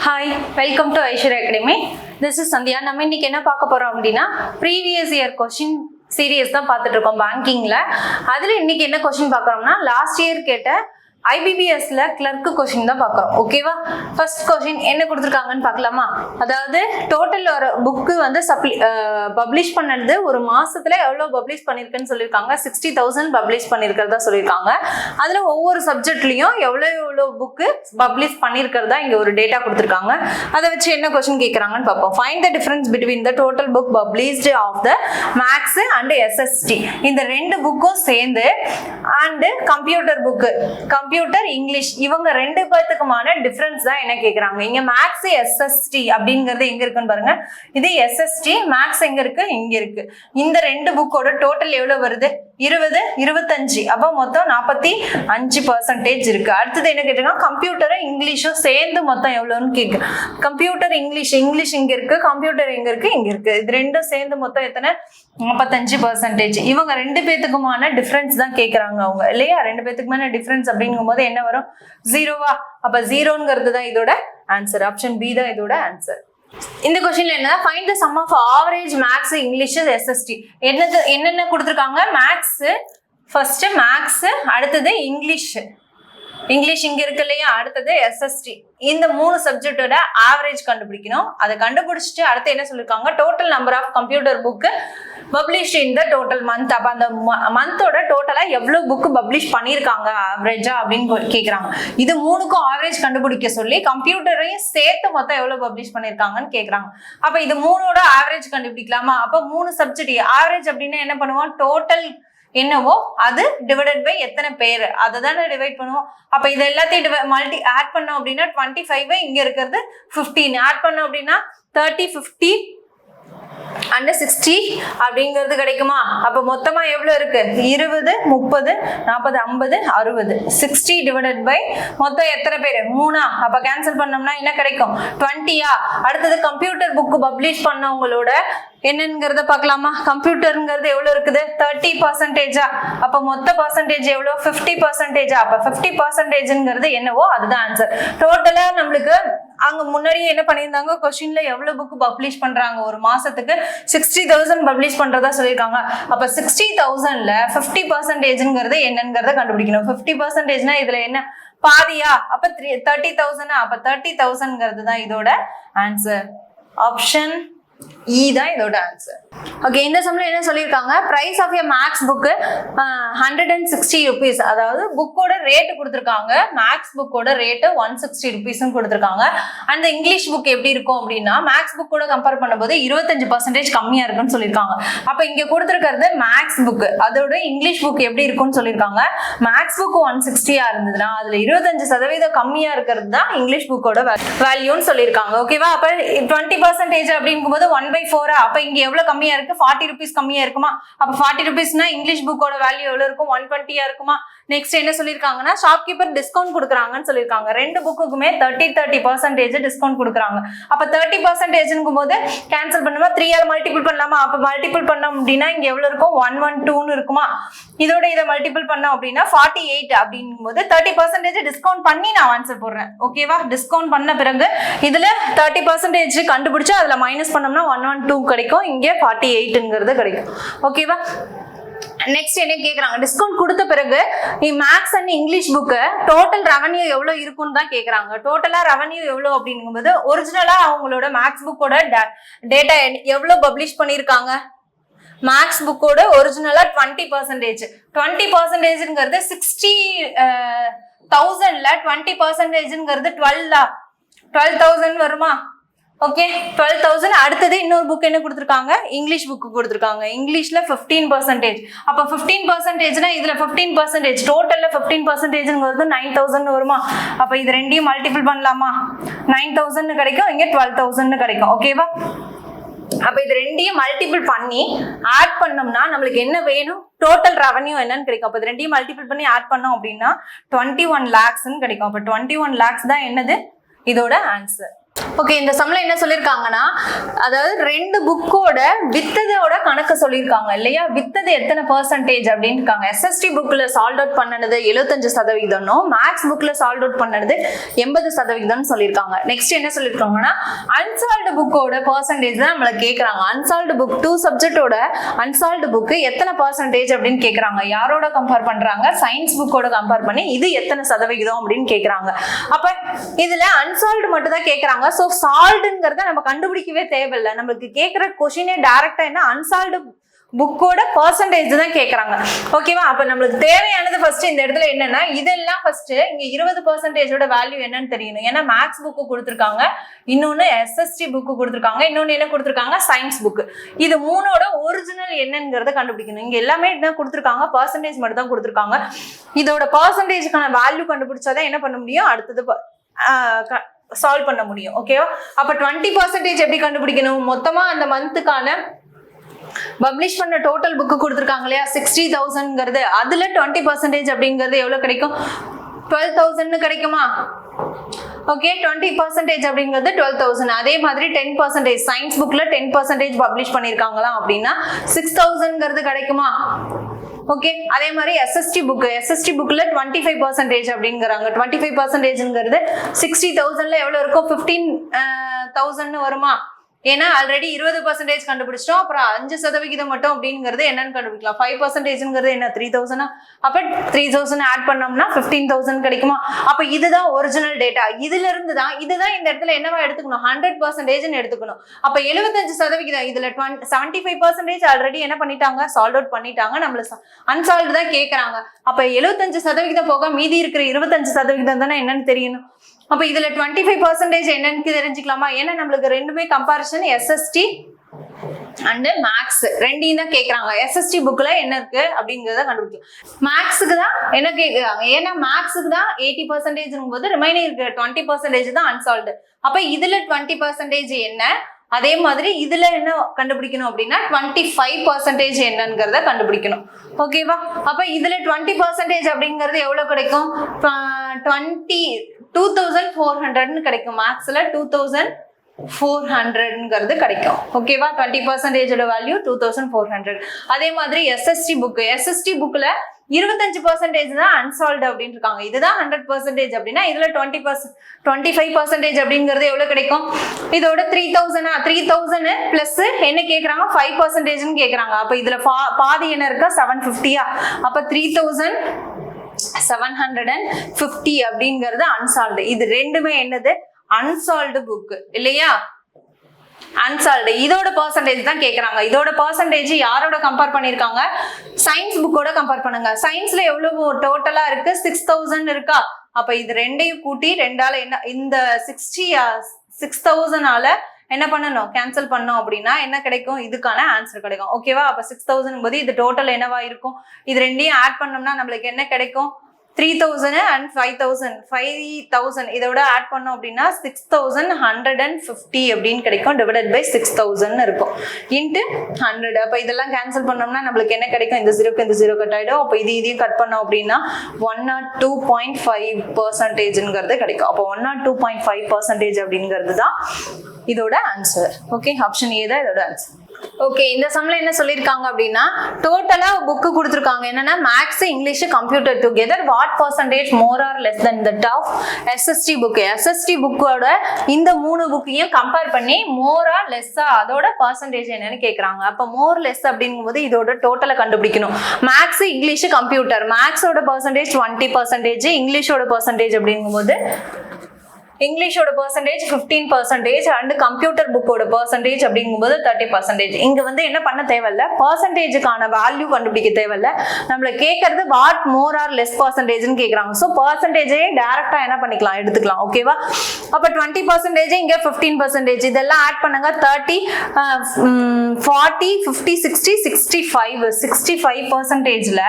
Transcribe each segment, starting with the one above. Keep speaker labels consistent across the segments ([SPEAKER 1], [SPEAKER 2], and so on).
[SPEAKER 1] Hi, welcome to Aishwarya academy. This is Sandhya. நம்ம இன்னைக்கு என்ன பார்க்க போறோம் அப்படின்னா ப்ரீவியஸ் இயர் கொஸ்டின் சீரியஸ் தான் பார்த்துட்டு இருக்கோம் பேங்கிங்ல. அதுல இன்னைக்கு என்ன கொஸ்டின் பார்க்குறோம்னா லாஸ்ட் இயர் கேட்ட ஐபிபிஎஸ்ல கிளர்க்கு கொஸ்டின் தான் பார்க்குறோம். ஓகேவா? ஃபர்ஸ்ட் கொஸ்டின் என்ன கொடுத்துருக்காங்கன்னு பார்க்கலாமா? அதாவது டோட்டல் ஒரு புக்கு வந்து பப்ளிஷ் பண்ணது ஒரு மாசத்துல எவ்வளவு பப்ளிஷ் பண்ணிருக்குன்னு சொல்லியிருக்காங்க. 60,000 பப்ளிஷ் பண்ணிருக்கிறதா சொல்லியிருக்காங்க. அதுல ஒவ்வொரு சப்ஜெக்ட்லயும் எவ்வளவு புக்கு பப்ளிஷ் பண்ணிருக்கிறதா இங்க ஒரு டேட்டா கொடுத்துருக்காங்க. அதை வச்சு என்ன கொஸ்டின் கேட்கறாங்கன்னு பார்ப்போம். Find the difference between the total book published of the maths and SST. இந்த ரெண்டு புக்கும் சேர்ந்து and computer book, computer English, இவங்க ரெண்டு பேத்துக்குமான டிஃபரன்ஸ் தான் என்ன கேக்குறாங்க. இங்க மேக்ஸ் எஸ்எஸ்டி அப்படிங்கிறது எங்க இருக்குன்னு பாருங்க. இது எஸ்எஸ்டி, மேக்ஸ் எங்க இருக்கு? இங்க இருக்கு. இந்த ரெண்டு புக்கோட டோட்டல் எவ்வளவு வருது? 20, 25. அப்போ மொத்தம் 45% இருக்கு. அடுத்தது என்ன கேட்டிருக்காங்க, கம்ப்யூட்டரும் இங்கிலீஷும் சேர்ந்து மொத்தம் எவ்வளோன்னு கேட்கு. கம்ப்யூட்டர் இங்கிலீஷ் இங்க இருக்கு, கம்ப்யூட்டர் எங்க இருக்கு? இங்க இருக்கு. இது ரெண்டும் சேர்ந்து மொத்தம் எத்தனை? 45%. இவங்க ரெண்டு பேத்துக்குமான டிஃபரன்ஸ் தான் கேட்கறாங்க அவங்க, இல்லையா? ரெண்டு பேத்துக்குமான டிஃபரன்ஸ் அப்படிங்கும் போது என்ன வரும்? 0வா? அப்ப 0ங்கிறது தான் இதோட ஆன்சர். ஆப்ஷன் பி தான் இதோட ஆன்சர். இந்த கொஸ்டின்ல என்ன, find the sum of average maths English SST. என்னென்ன கொடுத்துருக்காங்க? மேக்ஸ் ஃபர்ஸ்ட், மேக்ஸ் அடுத்தது இங்கிலீஷ் இங்க இருக்கு இல்லையா? அடுத்தது எஸ்எஸ்டி. இந்த மூணு சப்ஜெக்டோட ஆவரேஜ் கண்டுபிடிக்கணும். அதை கண்டுபிடிச்சிட்டு அடுத்து என்ன சொல்லிருக்காங்க, total number of computer book publish in the total month. அப்ப அந்த மந்தோட டோட்டலா எவ்வளவு புக் பப்ளிஷ் பண்ணிருக்காங்க ஆவரேஜா அப்படின்னு கேக்குறாங்க. இது மூணுக்கும் ஆவரேஜ் கண்டுபிடிக்க சொல்லி கம்ப்யூட்டரையும் சேர்த்து மொத்தம் எவ்வளவு பப்ளிஷ் பண்ணிருக்காங்கன்னு கேக்குறாங்க. அப்ப இது மூணோட ஆவரேஜ் கண்டுபிடிக்கலாமா? அப்ப மூணு சப்ஜெக்ட் ஆவரேஜ் அப்படின்னா என்ன பண்ணுவோம்? டோட்டல் என்னவோ அது டிவைடட் பை எத்தனை பேர், அதை தானே டிவைட் பண்ணுவோம். அப்ப இது எல்லாத்தையும் ஆட் பண்ணோம் அப்படின்னா 25, இங்க இருக்கிறது 15 ஆட் பண்ணோம் அப்படின்னா 30, 50 and 60 அப்படிங்கிறது கிடைக்குமா? அப்ப மொத்தமா எவ்வளவு இருக்கு? 20, 30, 40, 50, 60. 60 டிவைடட் பை மொத்தம் எத்தனை பேரு? 3. அப்ப கேன்சல் பண்ணோம்னா என்ன கிடைக்கும்? 20. அடுத்தது கம்ப்யூட்டர் புக் பப்ளிஷ் பண்ணவங்களோட என்னங்கிறத பார்க்கலாமா? கம்ப்யூட்டருங்கிறது எவ்வளவு இருக்குது? 30%. அப்ப மொத்த பர்சன்டேஜ் எவ்வளவு? 50%. அப்ப 50%ங்கிறது என்னவோ அதுதான் ஆன்சர். டோட்டலா நம்மளுக்கு அங்க முன்னாடியே என்ன பண்ணியிருந்தாங்க, கொஸ்டின்ல எவ்வளவு புக் பப்ளிஷ் பண்றாங்க ஒரு மாசத்துக்கு? 60,000 பப்ளிஷ் பண்றதா சொல்லியிருக்காங்க. அப்ப 60,000ல 50%ங்கிறது என்னங்கிறத கண்டுபிடிக்கணும். 50%னா இதுல என்ன? பாதியா? அப்ப 30,000. அப்ப 30,000ங்கிறது தான் இதோட ஆன்சர். ஆப்ஷன் இ தான் இதோட ஆன்சர். ஓகே, இந்த சம்ல என்ன சொல்லியிருக்காங்க, price of a maths book 160 rupees. அதாவது புக்கோட ரேட் கொடுத்துருக்காங்க. மேக்ஸ் புக்கோட ரேட்டு 160 rupees கொடுத்துருக்காங்க. அந்த இங்கிலீஷ் புக் எப்படி இருக்கும் அப்படின்னா மேக்ஸ் புக்கோட கம்பேர் பண்ணும்போது 25% கம்மியா இருக்குன்னு சொல்லியிருக்காங்க. அப்ப இங்க கொடுத்துருக்கிறது மேக்ஸ் புக், அதோட இங்கிலீஷ் புக் எப்படி இருக்கும்னு சொல்லியிருக்காங்க. மேக்ஸ் புக் 160 இருந்ததுன்னா அதுல 25% கம்மியா இருக்கிறது தான் இங்கிலீஷ் புக்கோட வேல்யூன்னு சொல்லியிருக்காங்க. ஓகேவா? அப்ப 20% அப்படிங்கும்போது 1/4. அப்ப இங்க எவ்வளவு கம்மியா இருக்கு? 40 rupees கம்மியா இருக்குமா? அப்ப 40 rupeesனா இங்கிலீஷ் புக்கோட வேல்யூ எவ்வளவு இருக்கும்? 120 இருக்குமா? நெக்ஸ்ட் என்ன சொல்லிருக்காங்கன்னா ஷாப்கீப்பர் டிஸ்கவுண்ட் கொடுக்குறாங்கன்னு சொல்லியிருக்காங்க. ரெண்டு புக்குக்குமே 30% டிஸ்கவுண்ட் கொடுக்குறாங்க. அப்ப 30%ங்கும் போது கேன்சல் பண்ணுமா? 3ஆல மல்டிபிள் பண்ணலாமா? அப்ப மல்டிபிள் பண்ணோம் அப்படின்னா இங்க எவ்வளவு இருக்கும்? 112 இருக்குமா? இதோட இதை மல்டிபிள் பண்ணோம் அப்படின்னா 48 அப்படிங்கும் போது 30% டிஸ்கவுண்ட் பண்ணி நான் ஆன்சர் போடுறேன். ஓகேவா? டிஸ்கவுண்ட் பண்ண பிறகு இதுல 30% கண்டுபிடிச்சு அதுல மைனஸ் பண்ணோம்னா 112 கிடைக்கும். இங்க 48ங்கிறது கிடைக்கும். ஓகேவா? நெக்ஸ்ட் என்ன கேக்குறாங்க, டிஸ்கவுண்ட் கொடுத்த பிறகு maths and English book total revenue எவ்வளவு இருக்குன்னு தான் கேக்குறாங்க. டோட்டலா ரெவன்யூ எவ்வளவு அப்படிங்கும்போது ஒரிஜினலா அவங்களோட மேக்ஸ் புக்கோட டேட்டா எவ்வளவு பப்ளிஷ் பண்ணிருக்காங்க. மேக்ஸ் புக்கோட ஒரிஜினலா 20%. 20%ங்கிறது 60,000ல 20%ங்கிறது 12,000 வருமா? ஓகே, 12,000. அடுத்தது இன்னொரு புக் என்ன கொடுத்துருக்காங்க? இங்கிலீஷ் புக்கு கொடுத்துருக்காங்க. இங்கிலீஷ்ல 15%. அப்ப 15%னா இதுல 15% டோட்டல்ல 15%ங்கிறது 9,000 வருமா? அப்ப இது ரெண்டையும் மல்டிபிள் பண்ணலாமா? 9,000 கிடைக்கும், இங்க 12,000 கிடைக்கும். ஓகேவா? அப்ப இது ரெண்டையும் மல்டிபிள் பண்ணி ஆட் பண்ணோம்னா நம்மளுக்கு என்ன வேணும்? டோட்டல் ரெவன்யூ என்னன்னு கிடைக்கும். அப்ப இது ரெண்டையும் மல்டிபிள் பண்ணி ஆட் பண்ணோம் அப்படின்னா 21 lakhs கிடைக்கும். அப்ப 21 lakhs தான் என்னது இதோட ஆன்சர். ஓகே, இந்த சம்ல என்ன சொல்லிருக்காங்கன்னா, அதாவது 2 புக்கோட வித்ததோட கணக்கு சொல்லியிருக்காங்க இல்லையா? வித்தது எத்தனை பெர்சன்டேஜ் அப்படின்னு இருக்காங்க. எஸ்எஸ்டி புக்ல சால்வ் அவுட் பண்ணது 75%, மேக்ஸ் புக்ல சால்வ் அவுட் பண்ணது 80% சொல்லியிருக்காங்க. நெக்ஸ்ட் என்ன சொல்லியிருக்காங்கன்னா, அன்சால்வ்டு புக்கோட பெர்சன்டேஜ் தான் நம்மள கேட்கறாங்க. அன்சால்வ்டு புக் 2 சப்ஜெக்டோட அன்சால்வ்டு புக் எத்தனை பெர்சன்டேஜ் அப்படின்னு கேட்கறாங்க. யாரோட கம்பேர் பண்றாங்க? சயின்ஸ் புக்கோட கம்பேர் பண்ணி இது எத்தனை சதவிகிதம் அப்படின்னு கேட்கறாங்க. அப்ப இதுல அன்சால்வ்டு மட்டும் தான் கேட்கறாங்க. சோ சால்வ்டுங்கிறத நம்ம கண்டுபிடிக்கவே தேவையில்லை. நம்மளுக்கு கேட்கிற கொஸ்டினே டைரக்டா என்ன, அன்சால்வ்டு புக்கோட பெர்சன்டேஜ் தான் கேட்கறாங்க. ஓகேவா? அப்ப நம்மளுக்கு தேவையானது ஃபர்ஸ்ட் இந்த இடத்துல என்னன்னா, இதெல்லாம் ஃபர்ஸ்ட் இங்க 20% வேல்யூ என்னன்னு தெரியணும். ஏன்னா மேக்ஸ் புக்கு கொடுத்துருக்காங்க, இன்னொன்னு எஸ்எஸ்டி புக்கு கொடுத்துருக்காங்க, இன்னொன்னு என்ன கொடுத்துருக்காங்க, சயின்ஸ் புக்கு. இது மூணோட ஒரிஜினல் என்னங்கிறத கண்டுபிடிக்கணும். இங்க எல்லாமே என்ன கொடுத்துருக்காங்க, பெர்சன்டேஜ் மட்டும் தான் கொடுத்துருக்காங்க. இதோட பெர்சன்டேஜ்க்கான வேல்யூ கண்டுபிடிச்சாதான் என்ன பண்ண முடியும், அடுத்தது சால்வ் பண்ண முடியும். ஓகேவா? அப்ப 20% எப்படி கண்டுபிடிக்கணும்? மொத்தமா அந்த மந்த்துக்கான பப்ளிஷ் பண்ண டோட்டல் புக்கு கொடுத்துருக்காங்க இல்லையா, 60,000ங்கிறது, அதுல 20% அப்படிங்கிறது எவ்வளவு கிடைக்கும், 12,000 கிடைக்குமா? ஓகே, 20% அப்படிங்கிறது 12,000. அதே மாதிரி 10% சயின்ஸ் புக்ல 10% பப்ளிஷ் பண்ணிருக்காங்களா அப்படின்னா 6,000ங்கிறது கிடைக்குமா? ஓகே, அதே மாதிரி எஸ்எஸ்டி புக்ல 25% அப்படிங்கிறாங்க. 25%ங்கிறது 60,000ல எவ்வளவு இருக்கும், 15,000 வருமா? ஏன்னா ஆல்ரெடி 20% கண்டுபிடிச்சிட்டோம். அப்புறம் 5% மட்டும் அப்படிங்கிறது என்னன்னு கண்டுபிடிக்கலாம். 5%ங்கிறது என்ன, 3,000. அப்ப 3,000 ஆட் பண்ணோம்னா 15,000 கிடைக்குமா? அப்ப இதுதான் ஒரிஜினல் டேட்டா. இதுல இருந்து தான் இதுதான் இந்த இடத்துல என்னவா எடுத்துக்கணும், 100% எடுத்துக்கணும். அப்ப 75%, இதுல 75% ஆல்ரெடி என்ன பண்ணிட்டாங்க, சால்வ் அவுட் பண்ணிட்டாங்க. நம்மள அன்சால்வ்டு தான் கேட்கறாங்க. அப்ப 75% போக மீதி இருக்கிற 25% தானே என்னன்னு தெரியணும். அப்ப இதுல 25% என்னன்னு தெரிஞ்சுக்கலாமா? ஏன்னா நம்மளுக்கு ரெண்டுமே கம்பாரிசன் எஸ்எஸ்டி அண்ட் மேக்ஸ் ரெண்டையும் தான் கேட்கறாங்க. எஸ்எஸ்டி புக்ல என்ன இருக்கு அப்படிங்கறத கண்டுபிடிக்கலாம். மேக்ஸுக்கு தான் என்ன கேட்கறாங்க, ஏன்னா மேக்ஸுக்கு தான் 80% போது ரிமைனிங் இருக்கிற 20% தான் அன்சால்வ்டு. அப்ப இதுல 20% என்ன, அதே மாதிரி இதுல என்ன கண்டுபிடிக்கணும் அப்படின்னா 25% என்னங்கிறத கண்டுபிடிக்கணும். ஓகேவா? அப்ப இதுல 20% அப்படிங்கிறது எவ்வளவு கிடைக்கும், 2,400 கிடைக்கும். மேக்ஸ்ல 2,400ங்கிறது கிடைக்கும். ஓகேவா? 20% வேல்யூ 2,400. அதே மாதிரி எஸ்எஸ்டி புக்ல 25% தான் அன்சால்வ்டு அப்படின்னு இருக்காங்க. இதுதான் 100% அப்படின்னா இதுல 25% அப்படிங்கிறது எவ்வளவு கிடைக்கும், இதோட 3,000 பிளஸ் என்ன கேக்குறாங்க, 5% கேக்குறாங்க. அப்ப இதுல பாதி என்ன இருக்கா, 750. அப்ப 3,750 அப்படிங்கிறது அன்சால்வ்டு. இது ரெண்டுமே என்னது, அன்சால்வ்டு புக் இல்லையா? அன்சால்வ்டு. இதோட பெர்சன்டேஜ் தான் கேக்குறாங்க. இதோட பெர்சன்டேஜ் யாரோட கம்பேர் பண்ணிருக்காங்க, சயின்ஸ் புக்கோட கம்பேர் பண்ணுங்க. சயின்ஸ்ல எவ்வளவு டோட்டலா இருக்கு, 6,000 இருக்கா? அப்ப இது ரெண்டையும் கூட்டி 2ஆல என்ன, இந்த 6,000ஆல என்ன பண்ணணும், கேன்சல் பண்ணோம் அப்படின்னா என்ன கிடைக்கும், இதுக்கான ஆன்சர் கிடைக்கும். ஓகேவா? அப்ப 6,000 போது இது டோட்டல் என்னவா இருக்கும், இது ரெண்டையும் ஆட் பண்ணோம்னா நம்மளுக்கு என்ன கிடைக்கும், 3,000 and 5,000 இதோட ஆட் பண்ணோம் அப்படின்னா 6,150 அப்படின்னு கிடைக்கும். டிவைடட் பை 6,000 இருக்கும் இன்ட்டு 100. அப்ப இதெல்லாம் கேன்சல் பண்ணோம்னா நம்மளுக்கு என்ன கிடைக்கும், இந்த 0க்கு இந்த 0 கட் ஆயிடும். அப்ப இதையும் கட் பண்ணோம் அப்படின்னா 102.5% கிடைக்கும். அப்போ 102.5% அப்படிங்கிறது தான் இதோட ஆன்சர். ஓகே, ஆப்ஷன் ஏ தான் இதோட ஆன்சர். ஓகே, இந்த சம்ல என்ன சொல்லிருக்காங்க அப்படின்னா, டோட்டலா புக்கு கொடுத்துருக்காங்க. என்னன்னா maths, English, computer together what percentage more or less than that of SST book. SST புக்கோட இந்த 3 புக்கையும் கம்பேர் பண்ணி மோரா லெஸ்ஸா அதோட பெர்சன்டேஜ் என்னன்னு கேக்குறாங்க. அப்ப மோர் லெஸ் அப்படிங்கும் போது இதோட டோட்டலை கண்டுபிடிக்கணும். Maths, English, computer. மேக்ஸோட பெர்சன்டேஜ் 20%, இங்கிலீஷோட பெர்சன்டேஜ் அப்படிங்கும் போது இங்கிலீஷோட பெர்சன்டேஜ் 15% அண்ட் கம்ப்யூட்டர் புக்கோட பெர்சன்டேஜ் அப்படிங்கும்போது 30%. இங்க வந்து என்ன பண்ண தேவையில்ல, பெர்சன்டேஜுக்கான வேல்யூ கண்டுபிடிக்க தேவையில்ல. நம்மள கேட்கறது வாட் மோர் ஆர் லெஸ் பெர்சன்டேஜ்னு கேக்குறாங்க. ஸோ பெர்சன்டேஜே டைரக்டா என்ன பண்ணிக்கலாம், எடுத்துக்கலாம். ஓகேவா? அப்ப 20% இங்க 15%, இதெல்லாம் ஆட் பண்ணுங்க. 30, 40, 50, 60, 65%ல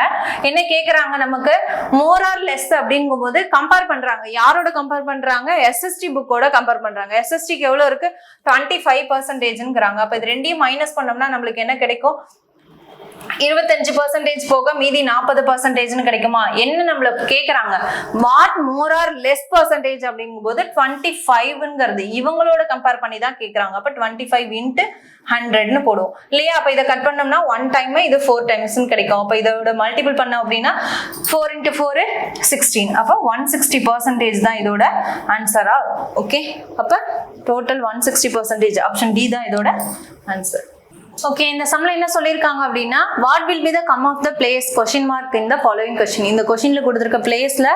[SPEAKER 1] என்ன கேக்குறாங்க, நமக்கு மோர் ஆர் லெஸ் அப்படிங்கும் போது கம்பேர் பண்றாங்க. யாரோட கம்பேர் பண்றாங்க, எஸ்எஸ்டி புக்கோட கம்பேர் பண்றாங்க. எஸ்எஸ்டிக்கு எவ்வளவு இருக்கு, 25%ங்கிறாங்க. அப்ப இது ரெண்டையும் மைனஸ் பண்ணோம்னா நம்மளுக்கு என்ன கிடைக்கும், 25% போக மீதி 40% கிடைக்குமா? என்ன நம்மள கேக்குறாங்க, what more or less percentage அப்படிங்கும்போது 25ங்கிறது இவங்களோட கம்பேர் பண்ணி தான் கேக்குறாங்க. அப்ப 25 into 100ன்னு போடுவோம் இல்லையா? அப்ப இதை கட் பண்ணோம்னா 1 டைம் இது 4 டைம்ஸ் கிடைக்கும். அப்ப இதோட மல்டிபிள் பண்ணோம் அப்படின்னா 4 into 4 16. அப்ப 160% தான் இதோட ஆன்சரா. ஓகே, அப்ப டோட்டல் 160%. ஆப்ஷன் டி தான் இதோட ஆன்சர். ஓகே, இந்த சம்ல என்ன சொல்லியிருக்காங்க அப்படின்னா, what will be the come of the place question mark in the following question. இந்த கொஸ்டின்ல கொடுத்துருக்க பிளேஸ்ல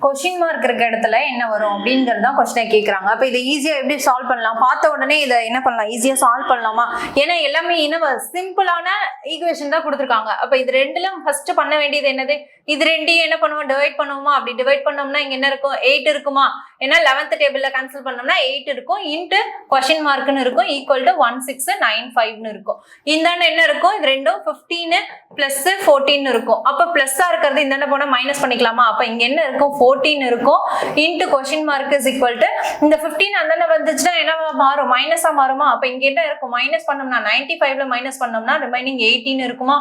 [SPEAKER 1] கொஸ்டின் மார்க் இருக்க இடத்துல என்ன வரும் அப்படிங்கிறது தான் கொஸ்டினை கேட்குறாங்க. அப்போ இதை ஈஸியாக எப்படி சால்வ் பண்ணலாம், பார்த்த உடனே இதை என்ன பண்ணலாம், ஈஸியாக சால்வ் பண்ணலாமா? ஏன்னா எல்லாமே என்ன சிம்பிளான ஈக்குவேஷன் தான் கொடுத்துருக்காங்க. அப்போ இது ரெண்டுல ஃபர்ஸ்ட் பண்ண வேண்டியது என்னது, இது ரெண்டையும் என்ன பண்ணுவோம், டிவைட் பண்ணுவோமா? அப்படி டிவைட் பண்ணோம்னா இங்க என்ன இருக்கும், 8 இருக்குமா? ஏன்னா 11th டேபிள்ல கேன்சல் பண்ணோம்னா 8 இருக்கும், இன்ட்டு கொஸ்டின் மார்க்னு இருக்கும், ஈக்குவல் டு 1695ன்னு இருக்கும். இந்தாண்ட என்ன இருக்கும், இது ரெண்டும் 15 பிளஸ் 14 இருக்கும். அப்ப பிளஸ்ஸா இருக்கிறது இந்தாண்ட போனா மைனஸ் பண்ணிக்கலாமா? அப்ப இங்க என்ன இருக்கும், 14 இருக்கும், into question mark is equal to இந்த 15 அந்தாண்ட வந்துச்சுன்னா என்ன மாறும், மைனஸா மாறுமா? அப்ப இங்க என்ன இருக்கும், மைனஸ் பண்ணோம்னா 95ல மைனஸ் பண்ணோம்னா ரிமைனிங் 18 இருக்குமா?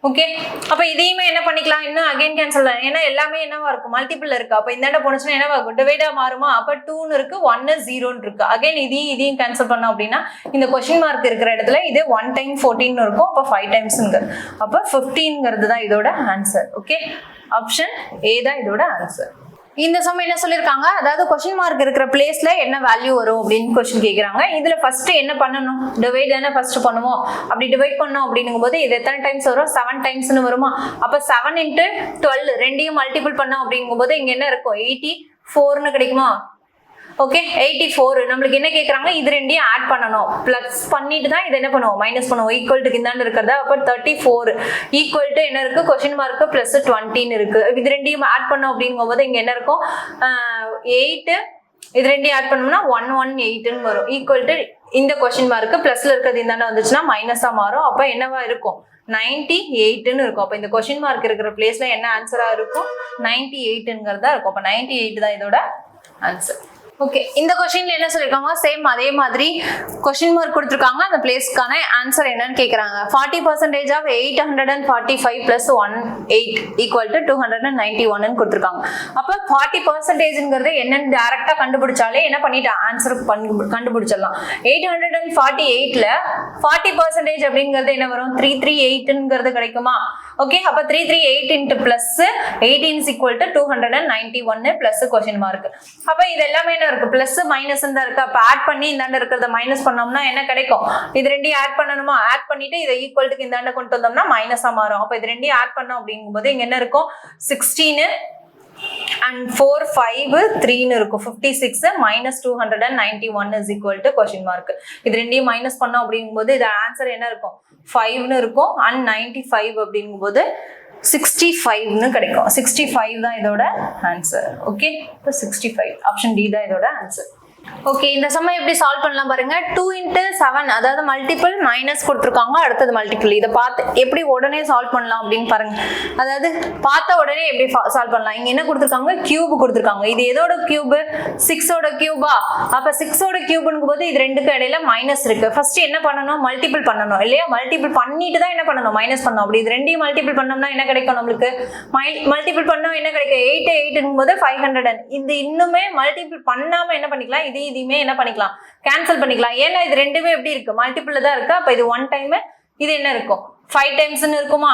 [SPEAKER 1] ஓகே, அப்ப இதையுமே என்ன பண்ணிக்கலாம், இன்னும் அகைன் கேன்சல், ஏன்னா எல்லாமே என்னவா இருக்கும், மல்டிபிள் இருக்கு. அப்ப இந்த போனுச்சுன்னா என்னவா இருக்கும், டிவைடா மாறுமா? அப்ப 2ன்னு இருக்கு, 1 0ன்னு இருக்கு. அகைன் இதையும் கேன்சல் பண்ணோம் அப்படின்னா இந்த கொஸ்டின் மார்க் இருக்கிற இடத்துல இது 1 டைம் 14 இருக்கும், அப்ப 5 டைம்ஸ். அப்ப 15ங்கிறது தான் இதோட ஆன்சர். ஓகே, ஆப்ஷன் ஏ தான் இதோட ஆன்சர். இந்த சம் என்ன சொல்லியிருக்காங்க, அதாவது கொஸ்டின் மார்க் இருக்கிற பிளேஸ்ல என்ன வேல்யூ வரும் அப்படின்னு கொஸ்டின் கேட்குறாங்க. இதுல ஃபர்ஸ்ட் என்ன பண்ணணும், டிவைட் தானே ஃபர்ஸ்ட் பண்ணுவோம். அப்படி டிவைட் பண்ணோம் அப்படிங்கும் போது இது எத்தனை டைம்ஸ் வரும், 7 டைம்ஸ்னு வருமா? அப்ப 7 into 12 ரெண்டையும் மல்டிபிள் பண்ணோம் அப்படிங்கும் போது இங்க என்ன இருக்கும், 84ன்னு கிடைக்குமா? ஓகே, 84. நம்மளுக்கு என்ன கேட்கறாங்க, இது ரெண்டையும் ஆட் பண்ணணும், பிளஸ் பண்ணிட்டு தான் இது என்ன பண்ணுவோம், மைனஸ் பண்ணுவோம். ஈக்குவல் டு இந்தாண்டு இருக்கிறதா, அப்ப 34 ஈக்குவல் டு என்ன இருக்கு, கொஸ்டின் மார்க் பிளஸ் 20ன்னு இருக்கு. இது ரெண்டையும் ஆட் பண்ணோம் அப்படிங்கும் போது இங்க என்ன இருக்கும், 8, இது ரெண்டையும் ஆட் பண்ணோம்னா 118ன்னு வரும். ஈக்குவல் டு இந்த கொஸ்டின் மார்க் பிளஸ்ல இருக்கிறது இந்தாண்ட வந்துச்சுன்னா மைனஸா மாறும். அப்ப என்னவா இருக்கும், 98ன்னு இருக்கும். அப்ப இந்த கொஸ்டின் மார்க் இருக்கிற பிளேஸ்ல என்ன ஆன்சரா இருக்கும், 98ங்கிறதா இருக்கும். அப்ப 98 தான் இதோட ஆன்சர். ஓகே, இந்த கொஸ்டின்ல என்ன சொல்லிருக்காங்க, சேம் அதே மாதிரி கொஸ்டின் மார்க் கொடுத்துருக்காங்க, அந்த பிளேஸ்க்கான ஆன்சர் என்னன்னு கேக்குறாங்க. 40% ஆஃப் 845 பிளஸ் 18 ஈக்குவல் டு 291ன்னு கொடுத்துருக்காங்க. அப்ப 40%ங்கிறது என்னன்னு டைரக்டா கண்டுபிடிச்சாலே என்ன பண்ணிட்டு ஆன்சர் கண்டுபிடிச்சிடலாம். 848ல 40% அப்படிங்கிறது என்ன வரும், 338ங்கிறது கிடைக்குமா? ஓகே, அப்ப 338 into plus 18 is equal to 291 plus question mark. அப்ப இது எல்லாமே என்ன இருக்கு, பிளஸ் மைனஸ் தான் இருக்கு. அப்ப ஆட் பண்ணி இந்தாண்ட இருக்கிறத மைனஸ் பண்ணோம்னா என்ன கிடைக்கும், இது ரெண்டையும் ஆட் பண்ணணுமா? ஆட் பண்ணிட்டு இதை ஈக்குவல் டு இந்தாண்ட கொண்டு வந்தோம்னா மைனஸா மாறும். அப்ப இது ரெண்டையும் ஆட் பண்ணோம் அப்படிங்கும் போது இங்க என்ன இருக்கும், 16 and 4 5 3ன்னு இருக்கும், 56 minus 291 is equal to question mark. இது ரெண்டையும் மைனஸ் பண்ணோம் அப்படிங்கும் போது இது ஆன்சர் என்ன இருக்கும், 5ன்னு இருக்கும். and 95 அப்படிங்கும் போது 65ன்னு கிடைக்கும். 65 தான் இதோட ஆன்சர். ஓகே, இப்போ 65 ஆப்ஷன் டி தான் இதோட ஆன்சர். ஓகே, இந்த சம்ம எப்படி சால்வ் பண்ணலாம் பாருங்க. 2 into 7 அதாவது மல்டிபிள் மைனஸ் கொடுத்துருக்காங்க, அடுத்தது மல்டிபிள். இதை பார்த்து எப்படி உடனே சால்வ் பண்ணலாம் அப்படின்னு பாருங்க. அதாவது பார்த்த உடனே எப்படி சால்வ் பண்ணலாம், இங்க என்ன கொடுத்துருக்காங்க, கியூப் கொடுத்துருக்காங்க. இது எதோட கியூப், 6ஓட கியூபா? அப்ப 6ஓட கியூப்னும் போது இது ரெண்டுக்கு இடையில மைனஸ் இருக்கு. ஃபர்ஸ்ட் என்ன பண்ணணும், மல்டிபிள் பண்ணணும் இல்லையா? மல்டிபிள் பண்ணிட்டு தான் என்ன பண்ணணும், மைனஸ் பண்ணணும். அப்படி இது ரெண்டையும் மல்டிபிள் பண்ணோம்னா என்ன கிடைக்கும் நம்மளுக்கு, மல்டிபிள் பண்ணோம் என்ன கிடைக்கும், 8 போது 500. இது இன்னுமே மல்டிபிள் பண்ணாம என்ன பண்ணிக்கலாம், இதையுமே என்ன பண்ணிக்கலாம், கேன்சல் பண்ணிக்கலாம். ஏன்னா இது ரெண்டுமே எப்படி இருக்கு, மல்டிபிள் தான் இருக்கு. அப்ப இது 1 டைம், இது என்ன இருக்கும், 5 டைம்ஸ்னு இருக்குமா?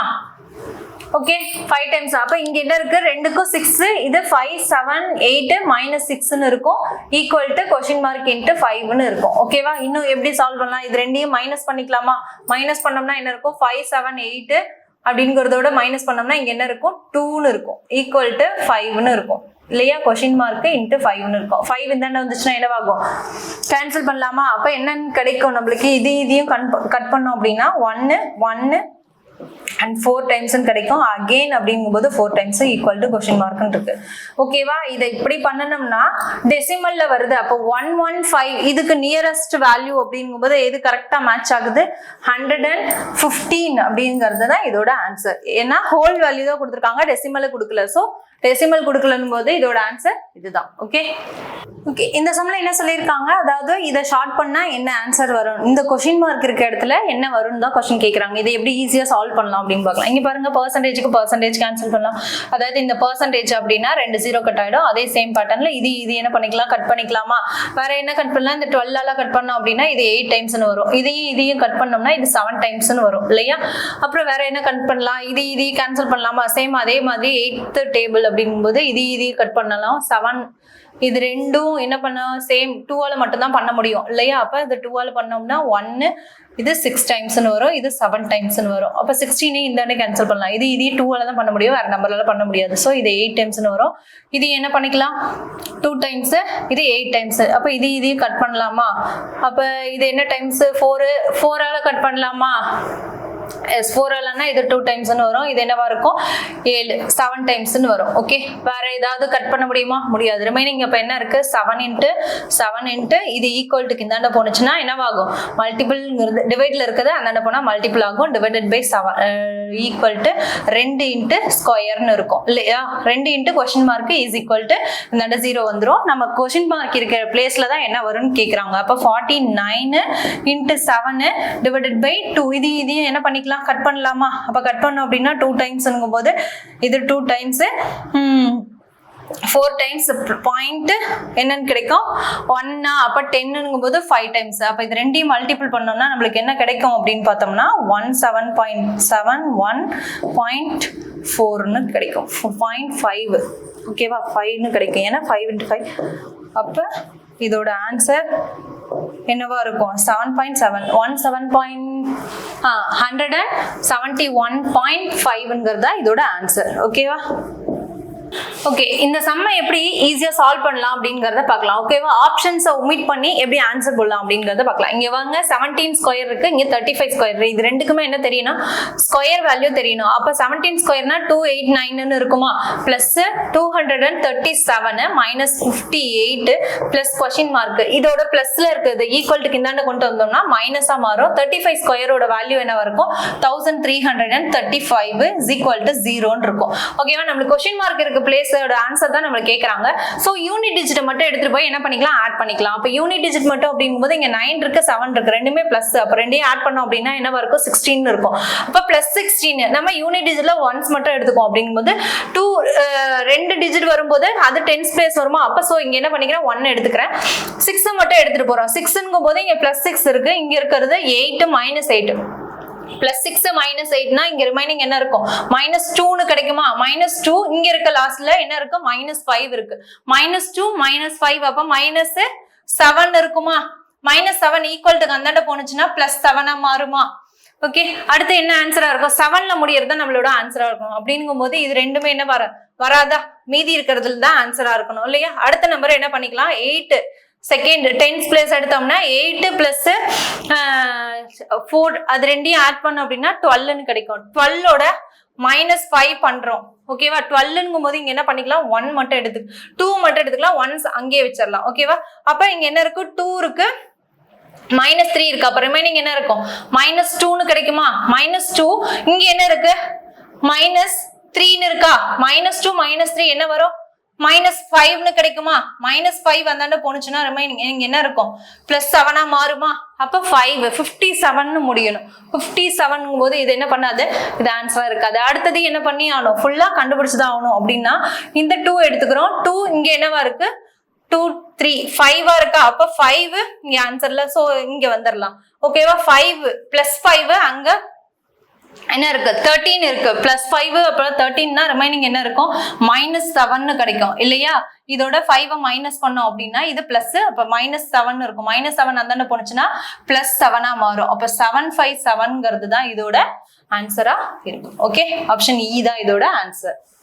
[SPEAKER 1] Okay, 5 times. அப்ப இங்க என்ன இருக்கு, ரெண்டுக்கும் 6, இது 5 7 8 minus 6ன்னு இருக்கும், equal to question mark into 5ன்னு இருக்கும். ஓகேவா? இன்னும் எப்படி சால்வ் பண்ணலாம், இது ரெண்டையும் மைனஸ் பண்ணிக்கலாமா? மைனஸ் பண்ணோம்னா என்ன இருக்கும், 5 7 8 அப்படிங்கிறதோட மைனஸ் பண்ணோம்னா இங்க என்ன இருக்கும், 2ன்னு இருக்கும், ஈக்குவல் டு 5ன்னு இருக்கும் இல்லையா? கொஸ்டின் மார்க் இன்ட்டு 5ன்னு இருக்கும். 5 இந்தாண்ட வந்துச்சுன்னா என்னவாகும், கேன்சல் பண்ணலாமா? அப்ப என்னன்னு கிடைக்கும் நம்மளுக்கு, இதையும் கட் பண்ணோம் அப்படின்னா 1 1 அண்ட் 4 times கிடைக்கும். அகெயின் அப்படிங்கும்போது 4 times ஈக்குவல் டு கொஸ்டின் மார்க்னு இருக்கு. ஓகேவா? இதை இப்படி பண்ணணும்னா டெசிமல்ல வருது. அப்போ 115 இதுக்கு நியரஸ்ட் வேல்யூ அப்படிங்கும்போது எது கரெக்டா மேட்ச் ஆகுது? 115 அப்படிங்கிறது தான் இதோட ஆன்சர். ஏன்னா ஹோல் வேல்யூ தான் கொடுத்துருக்காங்க, டெசிமலை கொடுக்கல. ஸோ டெசிமல் கொடுக்கலன்னு போது இதோட ஆன்சர் இதுதான். ஓகே ஓகே, இந்த சம்ல என்ன சொல்லியிருக்காங்க, அதாவது இதை ஷார்ட் பண்ணா என்ன ஆன்சர் வரும், இந்த கொஸ்டின் மார்க் இருக்க இடத்துல என்ன வரும்னு தான் கொஸ்டின் கேட்கறாங்க. இதை எப்படி ஈஸியா சால்வ் பண்ணலாம் அப்படின்னு பார்க்கலாம். இங்க பாருங்க, பர்சன்டேஜ்க்கு பர்சன்டேஜ் கேன்சல் பண்ணலாம். அதாவது இந்த பர்சன்டேஜ் அப்படின்னா 2 0 கட் ஆயிடும். அதே சேம் பேட்டர்ன்ல இது என்ன பண்ணிக்கலாம், கட் பண்ணிக்கலாமா? வேற என்ன கட் பண்ணலாம்? இந்த 12 கட் பண்ணோம் அப்படின்னா இது 8 டைம்ஸ்னு வரும். இதையும் கட் பண்ணோம்னா இது 7 டைம்ஸ்னு வரும் இல்லையா? அப்புறம் வேற என்ன கட் பண்ணலாம்? இதையும் கேன்சல் பண்ணலாமா? சேம் அதே மாதிரி 8th டேபிள் அப்படிங்கும்போது இதையும் கட் பண்ணலாம். 7 இது ரெண்டும் என்ன பண்ண சேம் 2ஆல மட்டும் தான் பண்ண முடியும் இல்லையா? அப்ப இது 2ஆல பண்ணோம்னா 1, இது 6 டைம்ஸ்னு வரும், இது 7 டைம்ஸ்னு வரும். அப்ப 16 இந்த கேன்சல் பண்ணலாம். இது 2ஆல தான் பண்ண முடியும், வேற நம்பரால பண்ண முடியாது. ஸோ இது 8 டைம்ஸ்னு வரும். இது என்ன பண்ணிக்கலாம், 2 டைம்ஸ், இது 8 டைம்ஸ். அப்ப இதையும் கட் பண்ணலாமா? அப்ப இது என்ன டைம்ஸ்? 4ஆல கட் பண்ணலாமா? S4 இது 2 டைம்ஸ்னு வரும். இது என்னவா இருக்கும்? 7 டைம்ஸ்னு வரும். ஓகே, வேற ஏதாவது கட் பண்ண முடியுமா? முடியாது. ரிமைனிங் அப்ப என்ன இருக்கு? 7 × 7 இது ஈக்குவல் டு இந்தாண்ட போனுச்சுன்னா என்னவாகும்? மல்டிபிள் டிவைட்ல இருக்குது, அந்தாண்ட போனா மல்டிபிள் ஆகும். டிவைடட் பை 7 ஈக்குவல் டு 2 × ஸ்கொயர்னு இருக்கும் இல்லையா? 2 × question mark is equal to இந்தாண்ட 0 வந்துடும். நம்ம கொஸ்டின் மார்க் இருக்கிற பிளேஸ்ல தான் என்ன வரும்னு கேக்குறாங்க. அப்ப 49 × 7 டிவைடட் பை 2 இதையும் என்ன பண்ணிக்கலாம், கட் பண்ணலாமா? அப்ப கட் பண்ணோம் அப்படின்னா 2 டைம்ஸ்ங்கும் போது இது 2 டைம்ஸ் 4 டைம்ஸ் பாயிண்ட் என்னன்னு கிடைக்கும் 1. அப்ப 10ங்கும் போது 5 டைம்ஸ். அப்ப இது ரெண்டையும் மல்டிபிள் பண்ணோம்னா நம்மளுக்கு என்ன கிடைக்கும் அப்படின்னு பார்த்தோம்னா 17.7 கிடைக்கும். 0.5 ஓகேவா? 5 கிடைக்கும். ஏன்னா 5 × 5. அப்ப இதோட ஆன்சர் என்னவா இருக்கும்? 171.5ங்கிறதா இதோட ஆன்சர். ஓகேவா? ஓகே, இந்த சம்மை எப்படி ஈஸியா சால்வ் பண்ணலாம் அப்படிங்கறத பார்க்கலாம். ஓகேவா? ஆப்ஷன்ஸை ஒமிட் பண்ணி எப்படி ஆன்சர் போடலாம் அப்படிங்கறத பார்க்கலாம். இங்க வாங்க, 17 ஸ்கொயர் இருக்கு, இங்க 35 ஸ்கொயர். இது ரெண்டுக்குமே என்ன தெரியணும்? ஸ்கொயர் வேல்யூ தெரியணும். அப்ப 17 ஸ்கொயர்னா 289 இருக்குமா? Plus 237 minus 58 plus question mark. இதோட பிளஸ்ல இருக்குது ஈக்குவல் டு இந்தாண்ட கொண்டு வந்தோம்னா மைனஸா மாறும். 35 ஸ்கொயரோட வேல்யூ என்னவா இருக்கும்? 1335 இஸ் ஈக்குவல் டு 0 இருக்கும். ஓகேவா? நம்மளுக்கு கொஸ்டின் மார்க் இருக்கு பிளேஸோட ஆன்சர் தான் நம்ம கேக்குறாங்க. சோ யூனிட் டிஜிட் மட்டும் எடுத்துட்டு போய் என்ன பண்ணிக்கலாம், ஆட் பண்ணிக்கலாம். அப்ப யூனிட் டிஜிட் மட்டும் அப்படிங்கும்போது இங்க 9 இருக்கு 7 இருக்கு, ரெண்டுமே பிளஸ். அப்ப ரெண்டையும் ஆட் பண்ணோம் அப்படின்னா என்னவா இருக்கும்? 16 இருக்கும். அப்ப பிளஸ் 16 நம்ம யூனிட் டிஜிட்ல ஒன்ஸ் மட்டும் எடுத்துக்கோம். அப்படிங்கும்போது 2 டிஜிட் வரும்போது அது 10th பிளேஸ் வருமா? அப்ப சோ இங்க என்ன பண்ணிக்கிறேன், 1 எடுத்துக்கிறேன். 6 மட்டும் எடுத்துட்டு போறோம். 6ங்கும் போது இங்க பிளஸ் 6 இருக்கு, இங்க இருக்கிறது 8 மைனஸ் 8 பிளஸ் 6 மைனஸ் 8னா இங்க ரிமைனிங் என்ன இருக்கும்? -2 கிடைக்குமா? -2 இங்க இருக்க லாஸ்ட்ல என்ன இருக்கு? -5 இருக்கு. -2 -5 அப்ப -7 இருக்குமா? -7 ஈக்குவல் டு அந்தாண்ட போனுச்சுன்னா +7 மாறுமா? ஓகே, அடுத்து என்ன ஆன்சரா இருக்கும்? 7ல முடியறது நம்மளோட ஆன்சரா இருக்கும். அப்படிங்கும் போது இது ரெண்டுமே என்ன வராதா? மீதி இருக்கிறதுல தான் ஆன்சரா இருக்கணும் இல்லையா? அடுத்த நம்பர் என்ன பண்ணிக்கலாம்? 8 செகண்ட் 10th பிளேஸ் எடுத்தோம்னா 8 பிளஸ் 4 அது ரெண்டையும் ஆட் பண்ணோம் அப்படின்னா 12 கிடைக்கும். 12ஓட -5 பண்றோம். ஓகேவா? 12ங்கும் போது இங்க என்ன பண்ணிக்கலாம், 1 மட்டும் 2 மட்டும் எடுத்துக்கலாம். 1 அங்கேயே வச்சிடலாம். ஓகேவா? அப்ப இங்க என்ன இருக்கு? 2 இருக்கு, -3 இருக்கு. அப்ப ரிமைனிங் என்ன இருக்கும்? -2 கிடைக்குமா? -2 இங்க என்ன இருக்கு? -3 இருக்கா? -2 -3 என்ன வரும்? -5 கிடைக்குமா? -5 அந்தாண்ட போனுச்சுன்னா ரிமைனிங் இங்க என்ன இருக்கும்? +7 மாறுமா? அப்ப 57 முடியணும். 57ங்கும் போது இது என்ன பண்ணாது? இது ஆன்சரா இருக்காது. அடுத்தது என்ன பண்ணி ஆகணும்? ஃபுல்லா கண்டுபிடிச்சுதான் ஆகணும். அப்படின்னா இந்த 2 எடுத்துக்கிறோம். 2 இங்க என்னவா இருக்கு? 2 3 5 இருக்கா? அப்ப 5 இங்க ஆன்சர்ல. சோ இங்க வந்துடலாம். ஓகேவா? 5 +5 அங்க என்ன இருக்கு? 13 இருக்கு. +5 அப்புறம் 13னா ரிமைனிங் என்ன இருக்கும்? -7 கிடைக்கும் இல்லையா? இதோட 5 மைனஸ் பண்ணோம் அப்படின்னா இது பிளஸ். அப்ப -7 இருக்கும். -7 அந்தாண்ட போனுச்சுன்னா +7 மாறும். அப்ப 757ங்கிறது தான் இதோட ஆன்சரா இருக்கும். ஓகே, ஆப்ஷன் இ தான் இதோட ஆன்சர்.